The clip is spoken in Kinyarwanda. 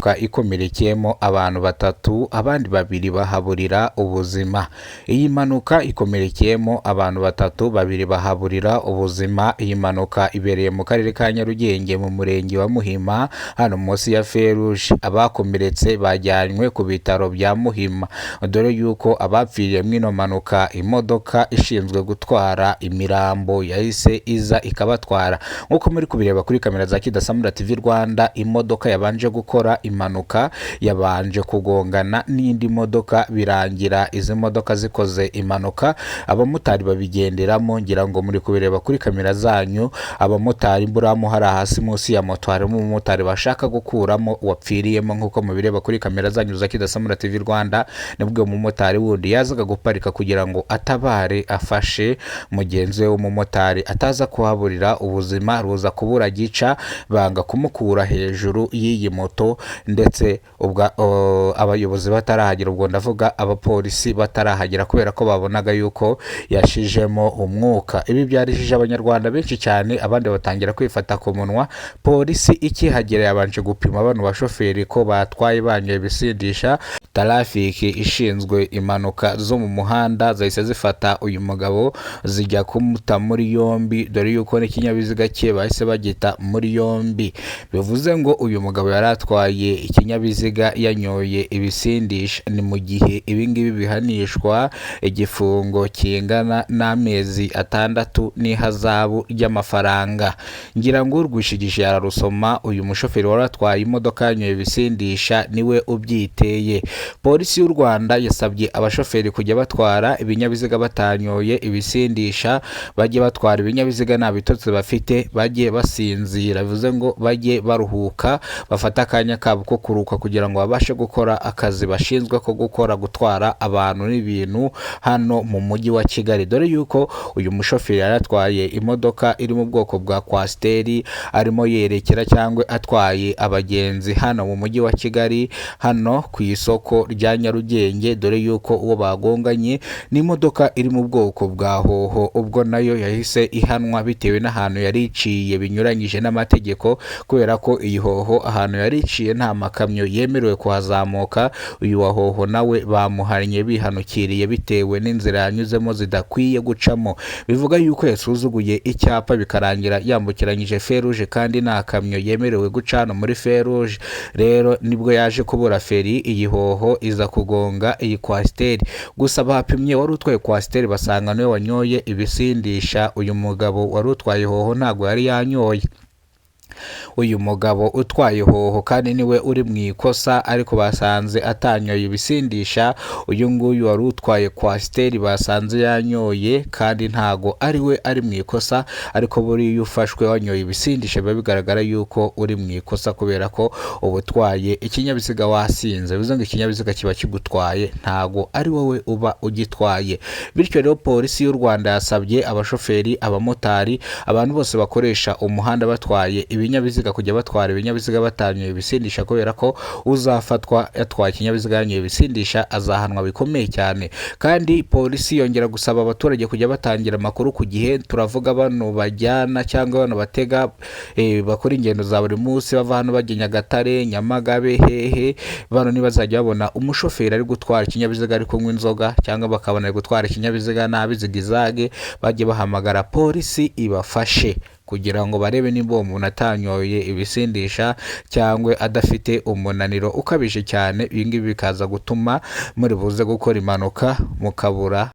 impanuka ikomerekeyemo abantu batatu abandi babiri bahaburira ubuzima. Iyi mpanuka ikomerekeyemo abantu batatu babiri bahaburira ubuzima. Iyi mpanuka ibereye mu karere ka Nyarugenge mu murenge wa Muhima hano munsi ya Feruje. Abakomeretse bajyanywe ku bitaro bya Muhima, dore yuko abapfiriye mu ino mpanuka imodoka ishinzwe gutwara imirambo yahise iza ikabatwara. Nk'uko muri kubireba kuri kamera za Kidasamura TV Rwanda, imodoka yabanje gukora impanuka yabanje kugongana n'indi modoka birangira izi modoka zikoze impanuka, abamotari babigenderamo. Ngira ngo muri kubireba kuri kamera zanyu, abamotari mburamo hari hasi munsi ya moto harimo umumotari bashaka gukuramo wapfiriyemo. nk'uko mubireba kuri kamera zanyu za Kidasamura TV Rwanda, nibwo umumotari wundi yazaga guparika kugira ngo atabare afashe mugenzi we w'umumotari ataza kuhaburira ubuzima, ruza kubura gica banga kumukura hejuru y'iyi moto, ndetse abayobozi batarahagera, ubwo ndavuga abapolisi batarahagera, kubera ko babonaga yuko yashijemo umwuka. Ibi byarishije abanyarwanda benshi cyane, abandi batangira kwifata ku munwa. Polisi ikihagera yabanje gupima bano bashoferi ko batwaye banyoye ibisindisha. Trafiki ishinzwe impanuka zo mu muhanda zahise zifata uyu mugabo zijya kumuta muri yombi, dore yuko n'ikinyabiziga cye bahise bagita muri yombi. Bivuze ngo uyu mugabo yari atwaye ikinyabiziga yanyoye ibisindisha. Ni mu gihe ibingibi bihanishwa igifungo kingana n'amezi 6 n'ihazabu ry'amafaranga. Ngira ngo urwishigije yararusoma. Uyu mushoferi wari atwaye imodoka yanyoye ibisindisha niwe ubyiteye. Polisi y'u Rwanda yasabye abashoferi kujya batwara ibinyabiziga batanyoye ibisindisha, bajye batwara ibinyabiziga nta bitotsi bafite, bajye basinzira. Bivuze ngo bajye baruhuka, bafata akanya kabo ko kuruhuka kugira ngo babashe gukora akazi bashinzwe ko gutwara abantu n'ibintu hano mu mujyi wa Kigali. Dore yuko uyu mushoferi yaratwaye imodoka iri mu bwoko bwa kwasiteri, arimo yerekera cyangwa atwaye abagenzi hano mu mujyi wa Kigali, hano ku isoko rya Nyarugenge. Dore yuko uwo bagonganye n'imodoka iri mu bwoko bwa hoho, ubwo nayo yahise ihanwa bitewe n'ahantu yari iciye binyuranyije n'amategeko, kubera ko iyi hoho ahantu yari iciye nta makamyo yemerewe kuhazamuka. Uyu wa hoho nawe bamuhanye bihanukiriye bitewe n'inzira yanyuzemo zidakwiye gucamo. Bivuga yuko yasuzuguye icyapa bikarangira yambukiranyije Feruje kandi nta kamyo yemerewe guca hano muri Feruje. Rero nibwo yaje kubura feri, iyi hoho iza kugonga iyi kwasiteri. Gusa bapimye wari utwaye kwasiteri basanga niwe wanyoye ibisindisha. Uyu mugabo wari utwaye hoho ntago yari yanyoye. Uyu mugabo utwaye hoho kandi niwe uri mu ikosa, ariko basanze atanyoye ibisindisha. Uyu nguyu wari utwaye kwasiteri basanze yanyoye kandi ntago ari we ari mu ikosa, ariko buri ufashwe wanyoye ibisindisha biba bigaragara yuko uri mu ikosa, kubera ko uba utwaye ikinyabiziga wasinze. Bivuze ngo ikinyabiziga kiba kigutwaye, ntago ari wowe uba ugitwaye. Bityo rero polisi y'u Rwanda yasabye abashoferi, abamotari, abantu bose bakoresha umuhanda batwaye ibinyabiziga kujya batwara ibinyabiziga batanyoye ibisindisha, kubera ko uzafatwa yatwaye ikinyabiziga yanyoye ibisindisha azahanwa bikomeye cyane. Kandi polisi yongera gusaba abaturage kujya batangira amakuru ku gihe. Turavuga bano bajyana cyangwa bano batega bakora ingendo za buri munsi bava hano bajya Nyagatare, Nyamagabe, hehe. Bano nibazajya babona umushoferi ari gutwara ikinyabiziga ari kunywa inzoga, cyangwa bakabona ari gutwara ikinyabiziga nabi zigizage, bajye bahamagara polisi ibafashe kugira ngo barebe nimba uwo muntu atanyoye ibisindisha cyangwa adafite umunaniro ukabije cyane. Ibi ngibi bikaza gutuma muri buze gukora impanuka mukabura